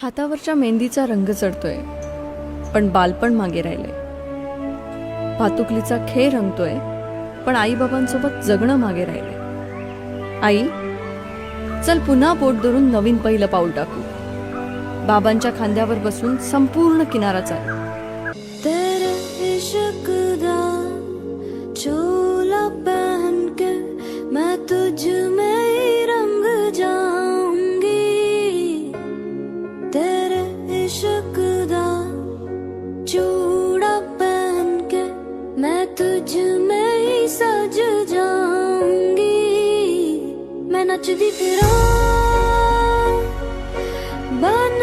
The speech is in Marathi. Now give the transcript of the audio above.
हातावरच्या मेहंदीचा रंग चढतोय, पण बालपण मागे राहिले. भातुकलीचा खेळ रंगतोय, पण आईबाबांसोबत जगणं मागे राहिले. आई, चल पुन्हा बोट धरून नवीन पहिलं पाऊल टाकू. बाबांच्या खांद्यावर बसून संपूर्ण किनारा चालू. तेरे इश्क दा चोला पहन के मैं तुझ में ही रंग जाऊंगी. तेरे इश्क दा चूड़ा पहन के मैं तुझ में ही सज जाऊंगी. मैं नचदी फिरां बन